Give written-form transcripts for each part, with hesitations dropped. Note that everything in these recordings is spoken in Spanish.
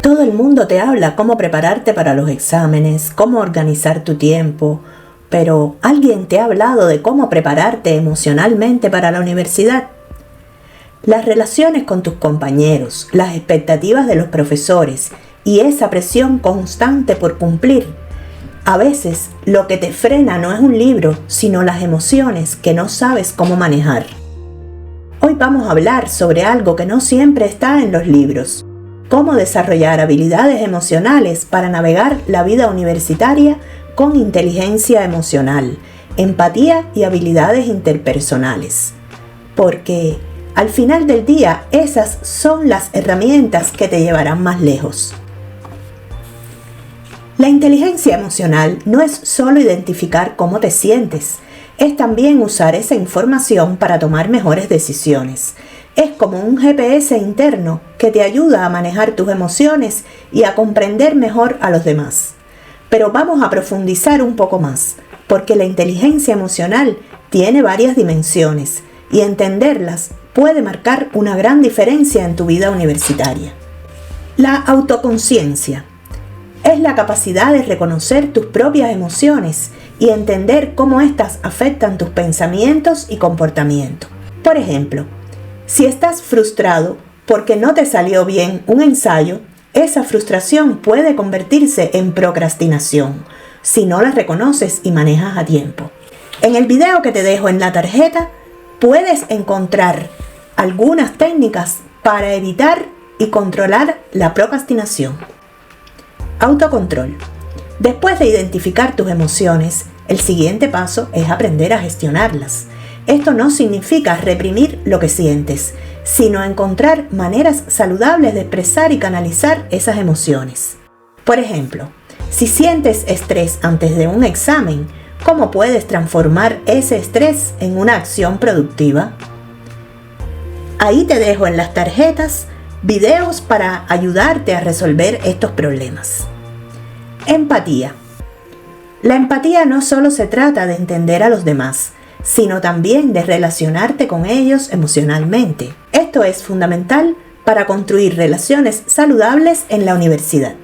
Todo el mundo te habla cómo prepararte para los exámenes, cómo organizar tu tiempo, pero ¿alguien te ha hablado de cómo prepararte emocionalmente para la universidad? Las relaciones con tus compañeros, las expectativas de los profesores y esa presión constante por cumplir. A veces lo que te frena no es un libro, sino las emociones que no sabes cómo manejar. Hoy vamos a hablar sobre algo que no siempre está en los libros: cómo desarrollar habilidades emocionales para navegar la vida universitaria con inteligencia emocional, empatía y habilidades interpersonales. Porque al final del día, esas son las herramientas que te llevarán más lejos. La inteligencia emocional no es solo identificar cómo te sientes, es también usar esa información para tomar mejores decisiones. Es como un GPS interno que te ayuda a manejar tus emociones y a comprender mejor a los demás. Pero vamos a profundizar un poco más, porque la inteligencia emocional tiene varias dimensiones y entenderlas puede marcar una gran diferencia en tu vida universitaria. La autoconciencia es la capacidad de reconocer tus propias emociones y entender cómo éstas afectan tus pensamientos y comportamiento. Por ejemplo, si estás frustrado porque no te salió bien un ensayo, esa frustración puede convertirse en procrastinación si no la reconoces y manejas a tiempo. En el video que te dejo en la tarjeta puedes encontrar algunas técnicas para evitar y controlar la procrastinación. Autocontrol. Después de identificar tus emociones, el siguiente paso es aprender a gestionarlas. Esto no significa reprimir lo que sientes, sino encontrar maneras saludables de expresar y canalizar esas emociones. Por ejemplo, si sientes estrés antes de un examen, ¿cómo puedes transformar ese estrés en una acción productiva? Ahí te dejo en las tarjetas videos para ayudarte a resolver estos problemas. Empatía. La empatía no solo se trata de entender a los demás, sino también de relacionarte con ellos emocionalmente. Esto es fundamental para construir relaciones saludables en la universidad.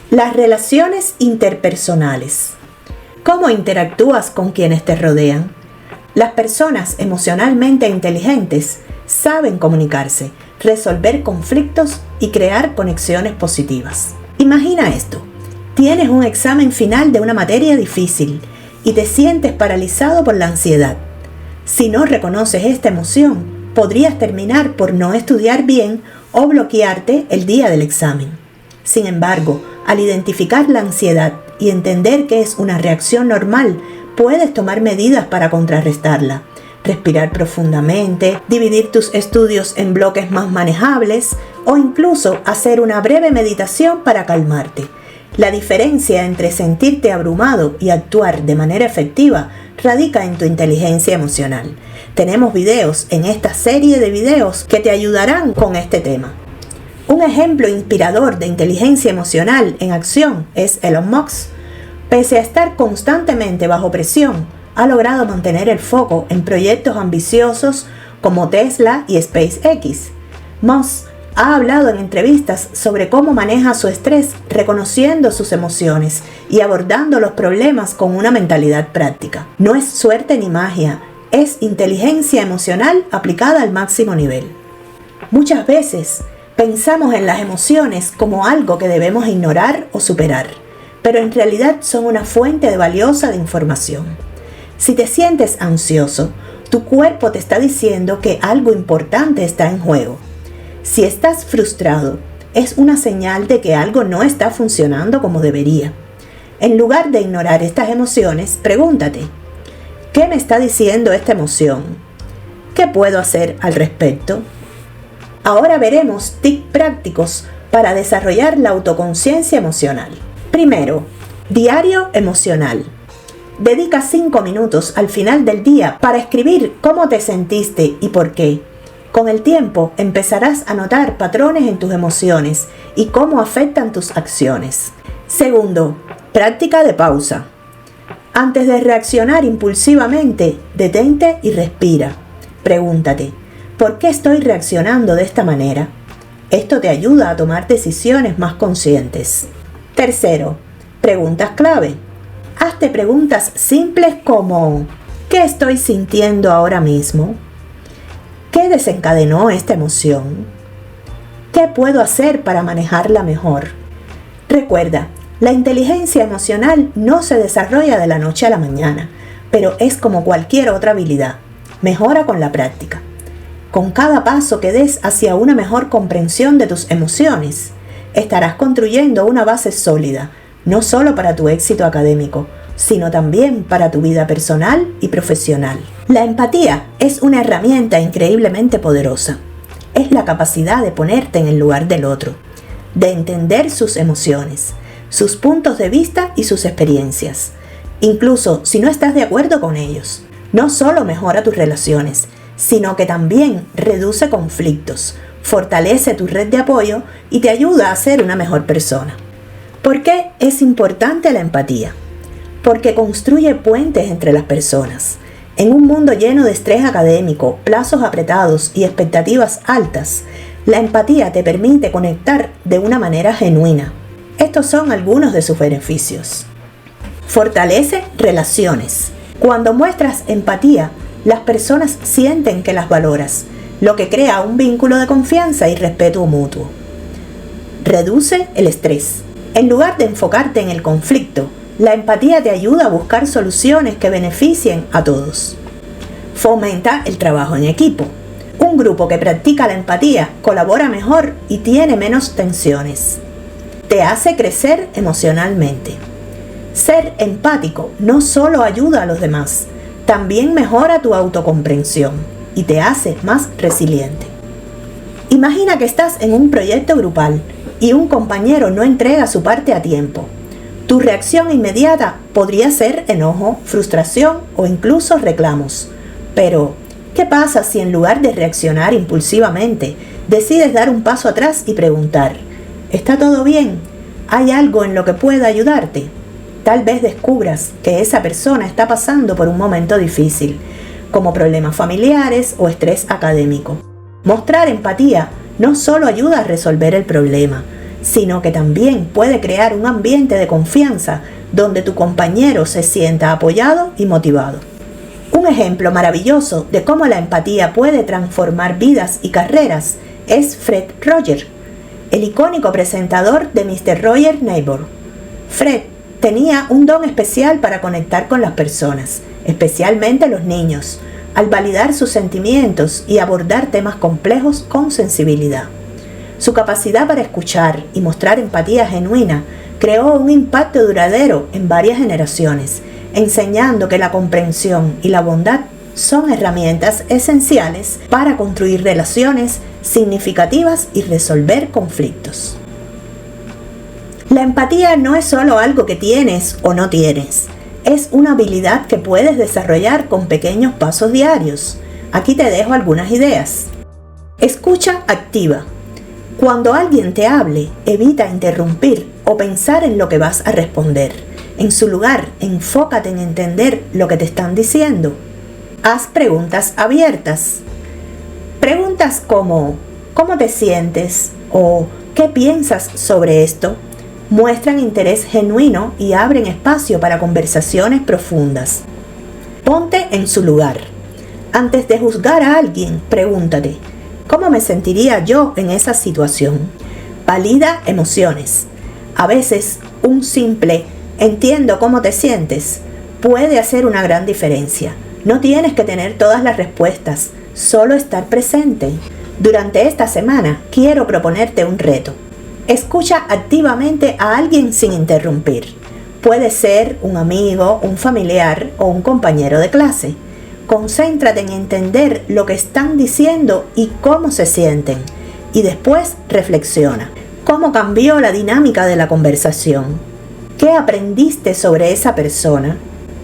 Las relaciones interpersonales. ¿Cómo interactúas con quienes te rodean? Las personas emocionalmente inteligentes saben comunicarse, resolver conflictos y crear conexiones positivas. Imagina esto: tienes un examen final de una materia difícil y te sientes paralizado por la ansiedad. Si no reconoces esta emoción, podrías terminar por no estudiar bien o bloquearte el día del examen. Sin embargo, al identificar la ansiedad y entender que es una reacción normal, puedes tomar medidas para contrarrestarla. Respirar profundamente, dividir tus estudios en bloques más manejables o incluso hacer una breve meditación para calmarte. La diferencia entre sentirte abrumado y actuar de manera efectiva radica en tu inteligencia emocional. Tenemos videos en esta serie de videos que te ayudarán con este tema. Un ejemplo inspirador de inteligencia emocional en acción es Elon Musk. Pese a estar constantemente bajo presión, ha logrado mantener el foco en proyectos ambiciosos como Tesla y SpaceX. Musk ha hablado en entrevistas sobre cómo maneja su estrés, reconociendo sus emociones y abordando los problemas con una mentalidad práctica. No es suerte ni magia, es inteligencia emocional aplicada al máximo nivel. Muchas veces pensamos en las emociones como algo que debemos ignorar o superar, pero en realidad son una fuente valiosa de información. Si te sientes ansioso, tu cuerpo te está diciendo que algo importante está en juego. Si estás frustrado, es una señal de que algo no está funcionando como debería. En lugar de ignorar estas emociones, pregúntate: ¿qué me está diciendo esta emoción? ¿Qué puedo hacer al respecto? Ahora veremos tips prácticos para desarrollar la autoconciencia emocional. Primero, diario emocional. Dedica 5 minutos al final del día para escribir cómo te sentiste y por qué. Con el tiempo empezarás a notar patrones en tus emociones y cómo afectan tus acciones. Segundo, práctica de pausa. Antes de reaccionar impulsivamente, detente y respira. Pregúntate: ¿por qué estoy reaccionando de esta manera? Esto te ayuda a tomar decisiones más conscientes. Tercero, preguntas clave. Hazte preguntas simples como: ¿qué estoy sintiendo ahora mismo? ¿Qué desencadenó esta emoción? ¿Qué puedo hacer para manejarla mejor? Recuerda, la inteligencia emocional no se desarrolla de la noche a la mañana, pero es como cualquier otra habilidad. Mejora con la práctica. Con cada paso que des hacia una mejor comprensión de tus emociones, estarás construyendo una base sólida, no solo para tu éxito académico, sino también para tu vida personal y profesional. La empatía es una herramienta increíblemente poderosa. Es la capacidad de ponerte en el lugar del otro, de entender sus emociones, sus puntos de vista y sus experiencias, incluso si no estás de acuerdo con ellos. No solo mejora tus relaciones, sino que también reduce conflictos, fortalece tu red de apoyo y te ayuda a ser una mejor persona. ¿Por qué es importante la empatía? Porque construye puentes entre las personas. En un mundo lleno de estrés académico, plazos apretados y expectativas altas, la empatía te permite conectar de una manera genuina. Estos son algunos de sus beneficios. Fortalece relaciones. Cuando muestras empatía, las personas sienten que las valoras, lo que crea un vínculo de confianza y respeto mutuo. Reduce el estrés. En lugar de enfocarte en el conflicto, la empatía te ayuda a buscar soluciones que beneficien a todos. Fomenta el trabajo en equipo. Un grupo que practica la empatía colabora mejor y tiene menos tensiones. Te hace crecer emocionalmente. Ser empático no solo ayuda a los demás, también mejora tu autocomprensión y te hace más resiliente. Imagina que estás en un proyecto grupal y un compañero no entrega su parte a tiempo. Tu reacción inmediata podría ser enojo, frustración o incluso reclamos. Pero, ¿qué pasa si en lugar de reaccionar impulsivamente, decides dar un paso atrás y preguntar: ¿está todo bien? ¿Hay algo en lo que pueda ayudarte? Tal vez descubras que esa persona está pasando por un momento difícil, como problemas familiares o estrés académico. Mostrar empatía no solo ayuda a resolver el problema, sino que también puede crear un ambiente de confianza donde tu compañero se sienta apoyado y motivado. Un ejemplo maravilloso de cómo la empatía puede transformar vidas y carreras es Fred Rogers, el icónico presentador de Mr. Rogers' Neighbor. Fred tenía un don especial para conectar con las personas, especialmente los niños, al validar sus sentimientos y abordar temas complejos con sensibilidad. Su capacidad para escuchar y mostrar empatía genuina creó un impacto duradero en varias generaciones, enseñando que la comprensión y la bondad son herramientas esenciales para construir relaciones significativas y resolver conflictos. La empatía no es solo algo que tienes o no tienes, es una habilidad que puedes desarrollar con pequeños pasos diarios. Aquí te dejo algunas ideas. Escucha activa. Cuando alguien te hable, evita interrumpir o pensar en lo que vas a responder. En su lugar, enfócate en entender lo que te están diciendo. Haz preguntas abiertas. Preguntas como: ¿cómo te sientes? O ¿qué piensas sobre esto? Muestran interés genuino y abren espacio para conversaciones profundas. Ponte en su lugar. Antes de juzgar a alguien, pregúntate: ¿cómo me sentiría yo en esa situación? Valida emociones. A veces, un simple "entiendo cómo te sientes" puede hacer una gran diferencia. No tienes que tener todas las respuestas, solo estar presente. Durante esta semana, quiero proponerte un reto. Escucha activamente a alguien sin interrumpir. Puede ser un amigo, un familiar o un compañero de clase. Concéntrate en entender lo que están diciendo y cómo se sienten. Y después reflexiona. ¿Cómo cambió la dinámica de la conversación? ¿Qué aprendiste sobre esa persona?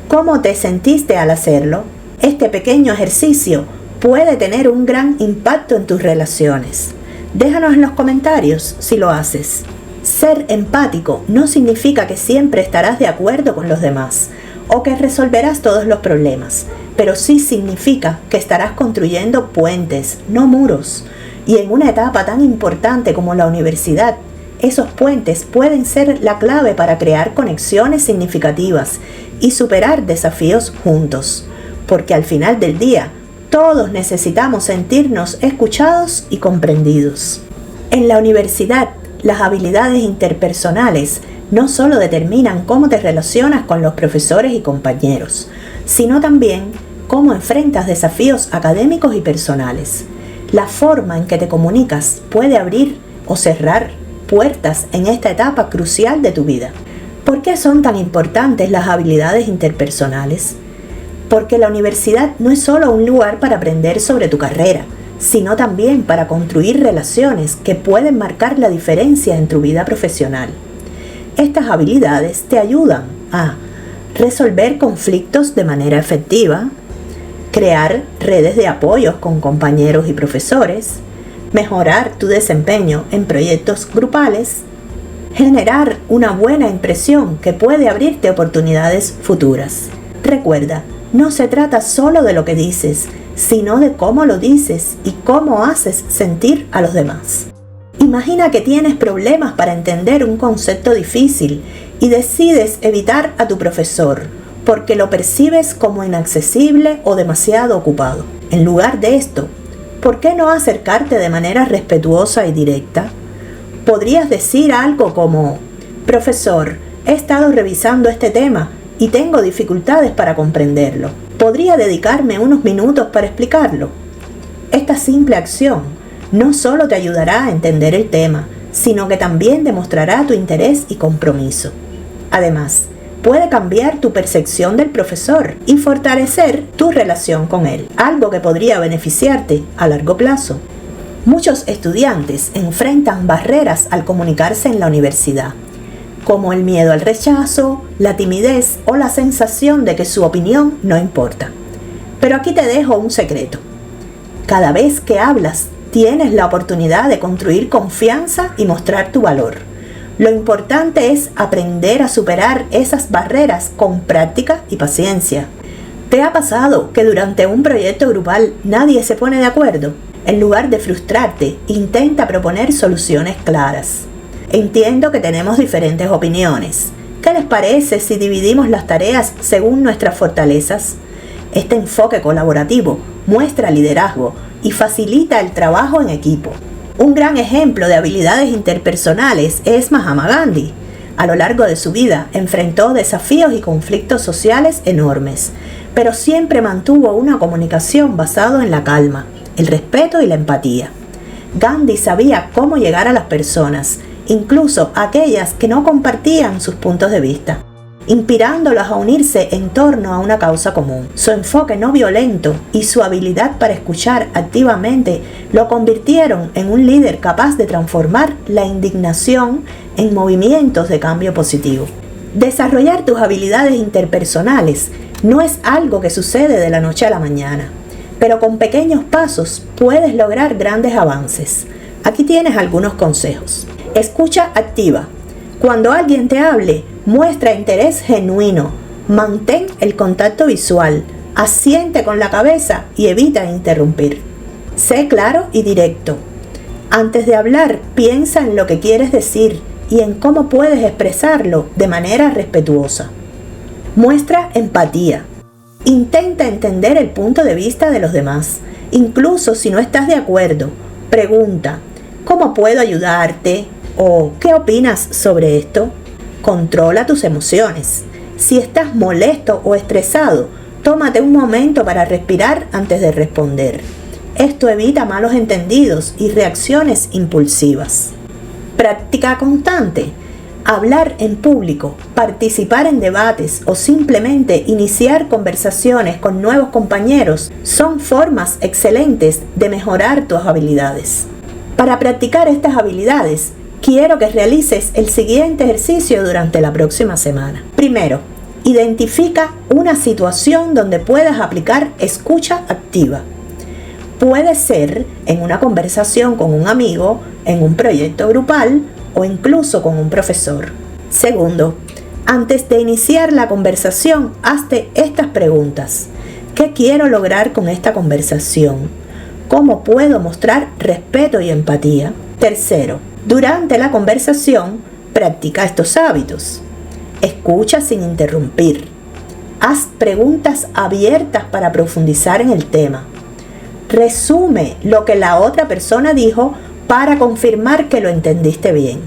¿Cómo te sentiste al hacerlo? Este pequeño ejercicio puede tener un gran impacto en tus relaciones. Déjanos en los comentarios si lo haces. Ser empático no significa que siempre estarás de acuerdo con los demás o que resolverás todos los problemas, pero sí significa que estarás construyendo puentes, no muros. Y en una etapa tan importante como la universidad, esos puentes pueden ser la clave para crear conexiones significativas y superar desafíos juntos, porque al final del día, todos necesitamos sentirnos escuchados y comprendidos. En la universidad, las habilidades interpersonales no solo determinan cómo te relacionas con los profesores y compañeros, sino también cómo enfrentas desafíos académicos y personales. La forma en que te comunicas puede abrir o cerrar puertas en esta etapa crucial de tu vida. ¿Por qué son tan importantes las habilidades interpersonales? Porque la universidad no es solo un lugar para aprender sobre tu carrera, sino también para construir relaciones que pueden marcar la diferencia en tu vida profesional. Estas habilidades te ayudan a resolver conflictos de manera efectiva, crear redes de apoyo con compañeros y profesores, mejorar tu desempeño en proyectos grupales, generar una buena impresión que puede abrirte oportunidades futuras. Recuerda, no se trata solo de lo que dices, sino de cómo lo dices y cómo haces sentir a los demás. Imagina que tienes problemas para entender un concepto difícil y decides evitar a tu profesor porque lo percibes como inaccesible o demasiado ocupado. En lugar de esto, ¿por qué no acercarte de manera respetuosa y directa? Podrías decir algo como: profesor, he estado revisando este tema y tengo dificultades para comprenderlo. ¿Podría dedicarme unos minutos para explicarlo? Esta simple acción no solo te ayudará a entender el tema, sino que también demostrará tu interés y compromiso. Además, puede cambiar tu percepción del profesor y fortalecer tu relación con él, algo que podría beneficiarte a largo plazo. Muchos estudiantes enfrentan barreras al comunicarse en la universidad, como el miedo al rechazo, la timidez o la sensación de que su opinión no importa. Pero aquí te dejo un secreto. Cada vez que hablas, tienes la oportunidad de construir confianza y mostrar tu valor. Lo importante es aprender a superar esas barreras con práctica y paciencia. ¿Te ha pasado que durante un proyecto grupal nadie se pone de acuerdo? En lugar de frustrarte, intenta proponer soluciones claras. Entiendo que tenemos diferentes opiniones. ¿Qué les parece si dividimos las tareas según nuestras fortalezas? Este enfoque colaborativo muestra liderazgo y facilita el trabajo en equipo. Un gran ejemplo de habilidades interpersonales es Mahatma Gandhi. A lo largo de su vida enfrentó desafíos y conflictos sociales enormes, pero siempre mantuvo una comunicación basada en la calma, el respeto y la empatía. Gandhi sabía cómo llegar a las personas, incluso aquellas que no compartían sus puntos de vista, inspirándolas a unirse en torno a una causa común. Su enfoque no violento y su habilidad para escuchar activamente lo convirtieron en un líder capaz de transformar la indignación en movimientos de cambio positivo. Desarrollar tus habilidades interpersonales no es algo que sucede de la noche a la mañana, pero con pequeños pasos puedes lograr grandes avances. Aquí tienes algunos consejos. Escucha activa. Cuando alguien te hable, muestra interés genuino. Mantén el contacto visual. Asiente con la cabeza y evita interrumpir. Sé claro y directo. Antes de hablar, piensa en lo que quieres decir y en cómo puedes expresarlo de manera respetuosa. Muestra empatía. Intenta entender el punto de vista de los demás, incluso si no estás de acuerdo. Pregunta: ¿cómo puedo ayudarte? ¿O qué opinas sobre esto? Controla tus emociones. Si estás molesto o estresado, tómate un momento para respirar antes de responder. Esto evita malos entendidos y reacciones impulsivas. Práctica constante. Hablar en público, participar en debates o simplemente iniciar conversaciones con nuevos compañeros son formas excelentes de mejorar tus habilidades. Para practicar estas habilidades, quiero que realices el siguiente ejercicio durante la próxima semana. Primero, identifica una situación donde puedas aplicar escucha activa. Puede ser en una conversación con un amigo, en un proyecto grupal o incluso con un profesor. Segundo, antes de iniciar la conversación, hazte estas preguntas. ¿Qué quiero lograr con esta conversación? ¿Cómo puedo mostrar respeto y empatía? Tercero, durante la conversación, practica estos hábitos. Escucha sin interrumpir. Haz preguntas abiertas para profundizar en el tema. Resume lo que la otra persona dijo para confirmar que lo entendiste bien.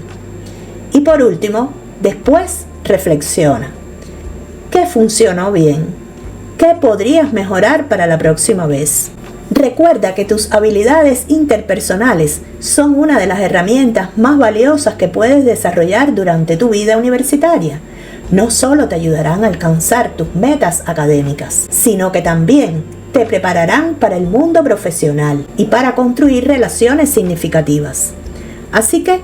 Y por último, después reflexiona. ¿Qué funcionó bien? ¿Qué podrías mejorar para la próxima vez? Recuerda que tus habilidades interpersonales son una de las herramientas más valiosas que puedes desarrollar durante tu vida universitaria. No solo te ayudarán a alcanzar tus metas académicas, sino que también te prepararán para el mundo profesional y para construir relaciones significativas. Así que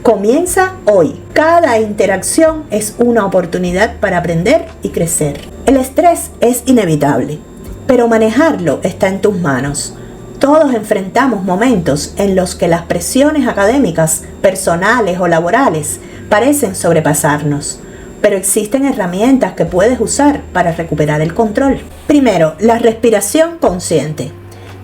comienza hoy. Cada interacción es una oportunidad para aprender y crecer. El estrés es inevitable, pero manejarlo está en tus manos. Todos enfrentamos momentos en los que las presiones académicas, personales o laborales parecen sobrepasarnos, pero existen herramientas que puedes usar para recuperar el control. Primero, la respiración consciente.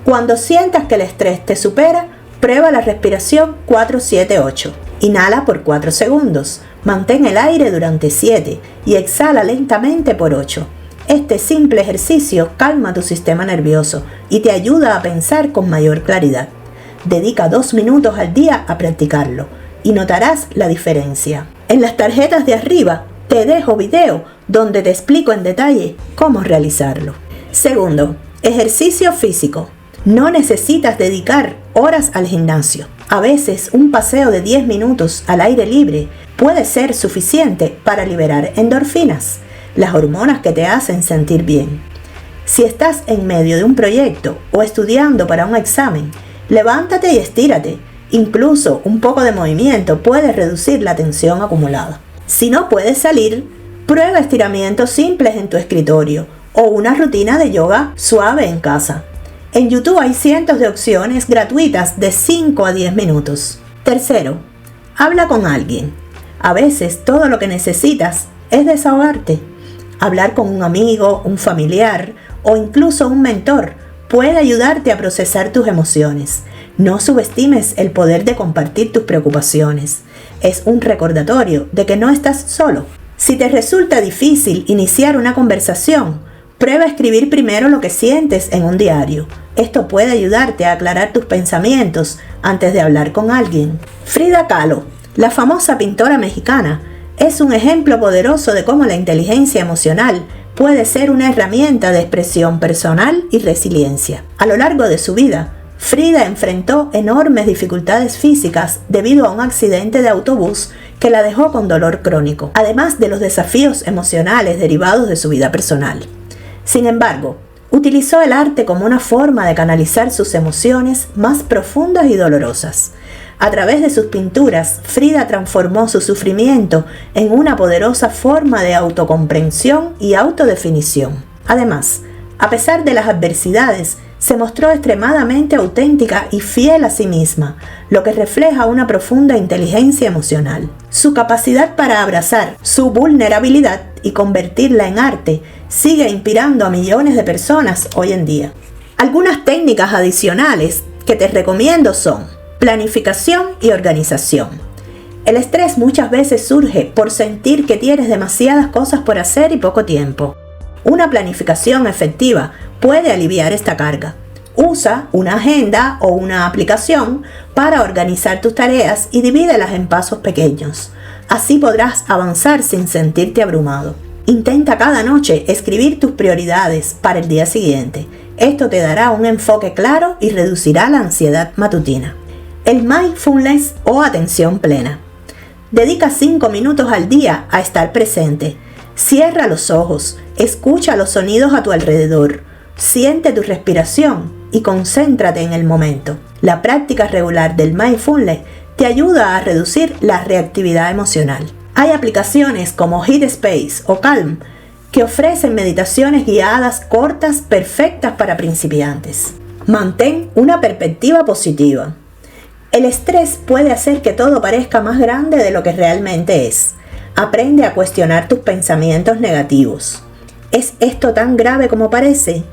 Cuando sientas que el estrés te supera, prueba la respiración 4-7-8. Inhala por 4 segundos, mantén el aire durante 7 y exhala lentamente por 8. Este simple ejercicio calma tu sistema nervioso y te ayuda a pensar con mayor claridad. Dedica 2 minutos al día a practicarlo y notarás la diferencia. En las tarjetas de arriba te dejo video donde te explico en detalle cómo realizarlo. Segundo, ejercicio físico. No necesitas dedicar horas al gimnasio. A veces un paseo de 10 minutos al aire libre puede ser suficiente para liberar endorfinas, las hormonas que te hacen sentir bien. Si estás en medio de un proyecto o estudiando para un examen, levántate y estírate. Incluso un poco de movimiento puede reducir la tensión acumulada. Si no puedes salir, prueba estiramientos simples en tu escritorio o una rutina de yoga suave en casa. En YouTube hay cientos de opciones gratuitas de 5 a 10 minutos. Tercero, habla con alguien. A veces todo lo que necesitas es desahogarte. Hablar con un amigo, un familiar o incluso un mentor puede ayudarte a procesar tus emociones. No subestimes el poder de compartir tus preocupaciones. Es un recordatorio de que no estás solo. Si te resulta difícil iniciar una conversación, prueba a escribir primero lo que sientes en un diario. Esto puede ayudarte a aclarar tus pensamientos antes de hablar con alguien. Frida Kahlo, la famosa pintora mexicana, es un ejemplo poderoso de cómo la inteligencia emocional puede ser una herramienta de expresión personal y resiliencia. A lo largo de su vida, Frida enfrentó enormes dificultades físicas debido a un accidente de autobús que la dejó con dolor crónico, además de los desafíos emocionales derivados de su vida personal. Sin embargo, utilizó el arte como una forma de canalizar sus emociones más profundas y dolorosas. A través de sus pinturas, Frida transformó su sufrimiento en una poderosa forma de autocomprensión y autodefinición. Además, a pesar de las adversidades, se mostró extremadamente auténtica y fiel a sí misma, lo que refleja una profunda inteligencia emocional. Su capacidad para abrazar su vulnerabilidad y convertirla en arte sigue inspirando a millones de personas hoy en día. Algunas técnicas adicionales que te recomiendo son planificación y organización. El estrés muchas veces surge por sentir que tienes demasiadas cosas por hacer y poco tiempo. Una planificación efectiva puede aliviar esta carga. Usa una agenda o una aplicación para organizar tus tareas y divídelas en pasos pequeños. Así podrás avanzar sin sentirte abrumado. Intenta cada noche escribir tus prioridades para el día siguiente. Esto te dará un enfoque claro y reducirá la ansiedad matutina. El mindfulness o atención plena. Dedica 5 minutos al día a estar presente. Cierra los ojos, escucha los sonidos a tu alrededor, siente tu respiración y concéntrate en el momento. La práctica regular del mindfulness te ayuda a reducir la reactividad emocional. Hay aplicaciones como Headspace o Calm que ofrecen meditaciones guiadas cortas perfectas para principiantes. Mantén una perspectiva positiva. El estrés puede hacer que todo parezca más grande de lo que realmente es. Aprende a cuestionar tus pensamientos negativos. ¿Es esto tan grave como parece?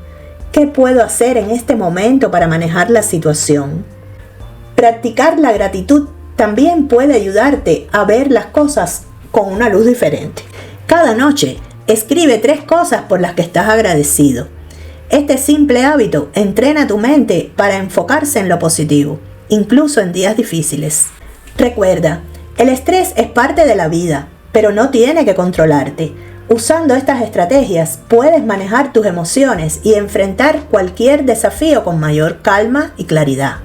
¿Qué puedo hacer en este momento para manejar la situación? Practicar la gratitud también puede ayudarte a ver las cosas con una luz diferente. Cada noche, escribe 3 cosas por las que estás agradecido. Este simple hábito entrena tu mente para enfocarse en lo positivo, incluso en días difíciles. Recuerda, el estrés es parte de la vida, pero no tiene que controlarte. Usando estas estrategias, puedes manejar tus emociones y enfrentar cualquier desafío con mayor calma y claridad.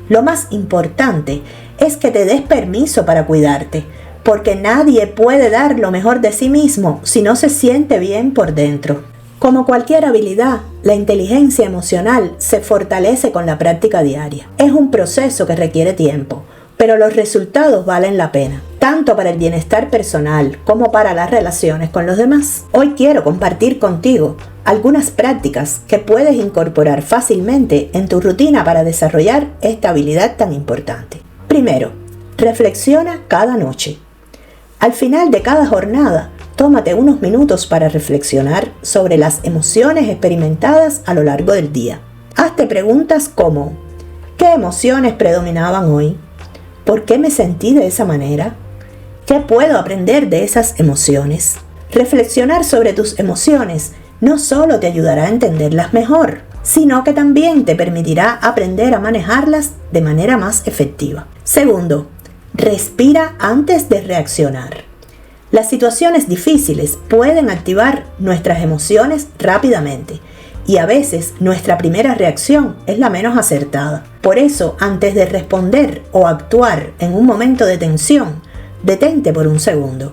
Lo más importante es que te des permiso para cuidarte, porque nadie puede dar lo mejor de sí mismo si no se siente bien por dentro. Como cualquier habilidad, la inteligencia emocional se fortalece con la práctica diaria. Es un proceso que requiere tiempo, pero los resultados valen la pena, tanto para el bienestar personal como para las relaciones con los demás. Hoy quiero compartir contigo algunas prácticas que puedes incorporar fácilmente en tu rutina para desarrollar esta habilidad tan importante. Primero, reflexiona cada noche. Al final de cada jornada, tómate unos minutos para reflexionar sobre las emociones experimentadas a lo largo del día. Hazte preguntas como: ¿qué emociones predominaban hoy? ¿Por qué me sentí de esa manera? ¿Qué puedo aprender de esas emociones? Reflexionar sobre tus emociones no solo te ayudará a entenderlas mejor, sino que también te permitirá aprender a manejarlas de manera más efectiva. Segundo, respira antes de reaccionar. Las situaciones difíciles pueden activar nuestras emociones rápidamente y a veces nuestra primera reacción es la menos acertada. Por eso, antes de responder o actuar en un momento de tensión, detente por un segundo.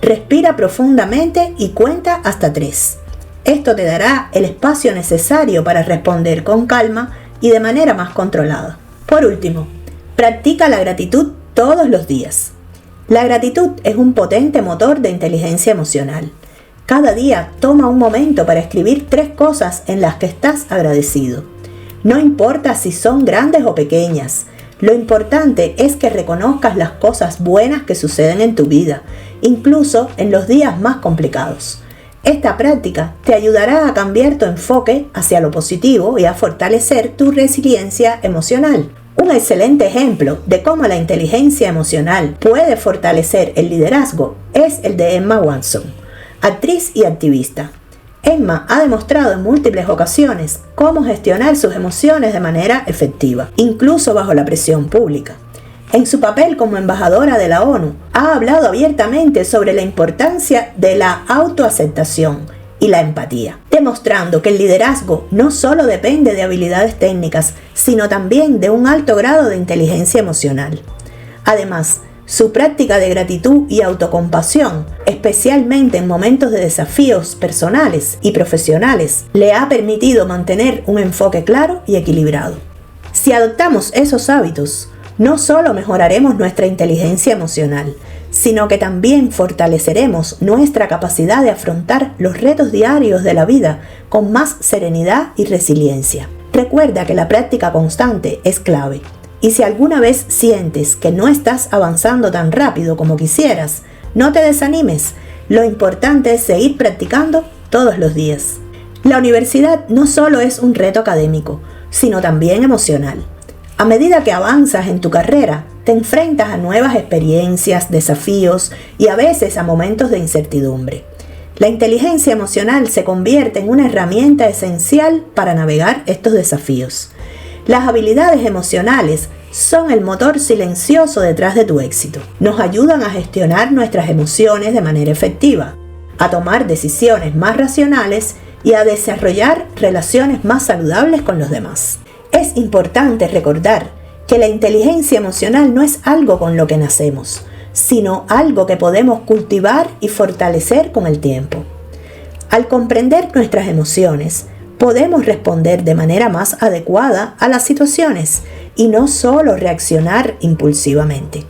Respira profundamente y cuenta hasta 3. Esto te dará el espacio necesario para responder con calma y de manera más controlada. Por último, practica la gratitud todos los días. La gratitud es un potente motor de inteligencia emocional. Cada día toma un momento para escribir 3 cosas en las que estás agradecido. No importa si son grandes o pequeñas, lo importante es que reconozcas las cosas buenas que suceden en tu vida, incluso en los días más complicados. Esta práctica te ayudará a cambiar tu enfoque hacia lo positivo y a fortalecer tu resiliencia emocional. Un excelente ejemplo de cómo la inteligencia emocional puede fortalecer el liderazgo es el de Emma Watson, actriz y activista. Emma ha demostrado en múltiples ocasiones cómo gestionar sus emociones de manera efectiva, incluso bajo la presión pública. En su papel como embajadora de la ONU, ha hablado abiertamente sobre la importancia de la autoaceptación y la empatía, demostrando que el liderazgo no solo depende de habilidades técnicas, sino también de un alto grado de inteligencia emocional. Además, su práctica de gratitud y autocompasión, especialmente en momentos de desafíos personales y profesionales, le ha permitido mantener un enfoque claro y equilibrado. Si adoptamos esos hábitos, no solo mejoraremos nuestra inteligencia emocional, sino que también fortaleceremos nuestra capacidad de afrontar los retos diarios de la vida con más serenidad y resiliencia. Recuerda que la práctica constante es clave. Y si alguna vez sientes que no estás avanzando tan rápido como quisieras, no te desanimes. Lo importante es seguir practicando todos los días. La universidad no solo es un reto académico, sino también emocional. A medida que avanzas en tu carrera, te enfrentas a nuevas experiencias, desafíos y a veces a momentos de incertidumbre. La inteligencia emocional se convierte en una herramienta esencial para navegar estos desafíos. Las habilidades emocionales son el motor silencioso detrás de tu éxito. Nos ayudan a gestionar nuestras emociones de manera efectiva, a tomar decisiones más racionales y a desarrollar relaciones más saludables con los demás. Es importante recordar que la inteligencia emocional no es algo con lo que nacemos, sino algo que podemos cultivar y fortalecer con el tiempo. Al comprender nuestras emociones, podemos responder de manera más adecuada a las situaciones y no solo reaccionar impulsivamente.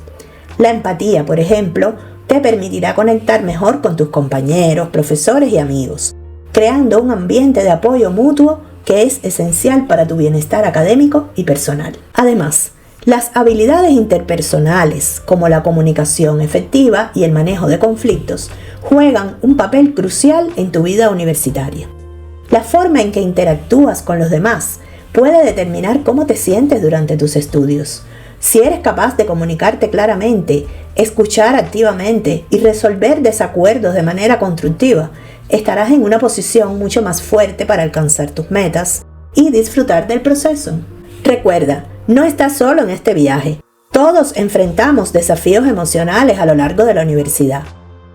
La empatía, por ejemplo, te permitirá conectar mejor con tus compañeros, profesores y amigos, creando un ambiente de apoyo mutuo que es esencial para tu bienestar académico y personal. Además, las habilidades interpersonales, como la comunicación efectiva y el manejo de conflictos, juegan un papel crucial en tu vida universitaria. La forma en que interactúas con los demás puede determinar cómo te sientes durante tus estudios. Si eres capaz de comunicarte claramente, escuchar activamente y resolver desacuerdos de manera constructiva, estarás en una posición mucho más fuerte para alcanzar tus metas y disfrutar del proceso. Recuerda, no estás solo en este viaje. Todos enfrentamos desafíos emocionales a lo largo de la universidad,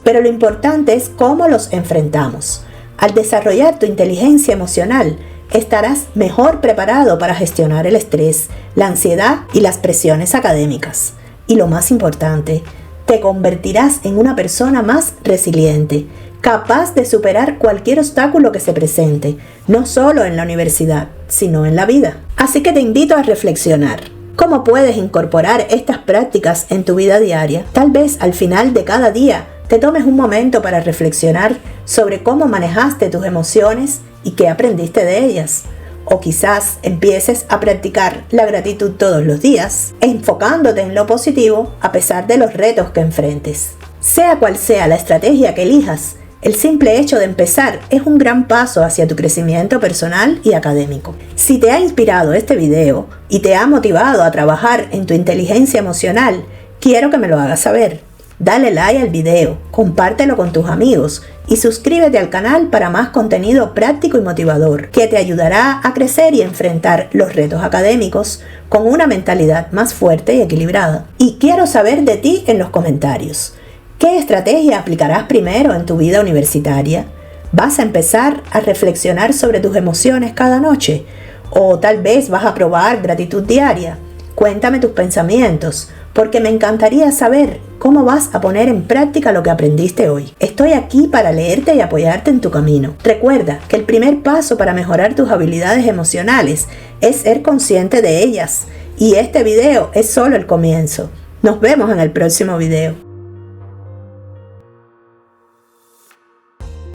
pero lo importante es cómo los enfrentamos. Al desarrollar tu inteligencia emocional, estarás mejor preparado para gestionar el estrés, la ansiedad y las presiones académicas. Y lo más importante, te convertirás en una persona más resiliente, capaz de superar cualquier obstáculo que se presente, no solo en la universidad, sino en la vida. Así que te invito a reflexionar. ¿Cómo puedes incorporar estas prácticas en tu vida diaria? Tal vez al final de cada día te tomes un momento para reflexionar sobre cómo manejaste tus emociones y qué aprendiste de ellas. O quizás empieces a practicar la gratitud todos los días, enfocándote en lo positivo a pesar de los retos que enfrentes. Sea cual sea la estrategia que elijas, el simple hecho de empezar es un gran paso hacia tu crecimiento personal y académico. Si te ha inspirado este video y te ha motivado a trabajar en tu inteligencia emocional, quiero que me lo hagas saber. Dale like al video, compártelo con tus amigos y suscríbete al canal para más contenido práctico y motivador que te ayudará a crecer y enfrentar los retos académicos con una mentalidad más fuerte y equilibrada. Y quiero saber de ti en los comentarios. ¿Qué estrategia aplicarás primero en tu vida universitaria? ¿Vas a empezar a reflexionar sobre tus emociones cada noche? ¿O tal vez vas a probar gratitud diaria? Cuéntame tus pensamientos, porque me encantaría saber cómo vas a poner en práctica lo que aprendiste hoy. Estoy aquí para leerte y apoyarte en tu camino. Recuerda que el primer paso para mejorar tus habilidades emocionales es ser consciente de ellas. Y este video es solo el comienzo. Nos vemos en el próximo video.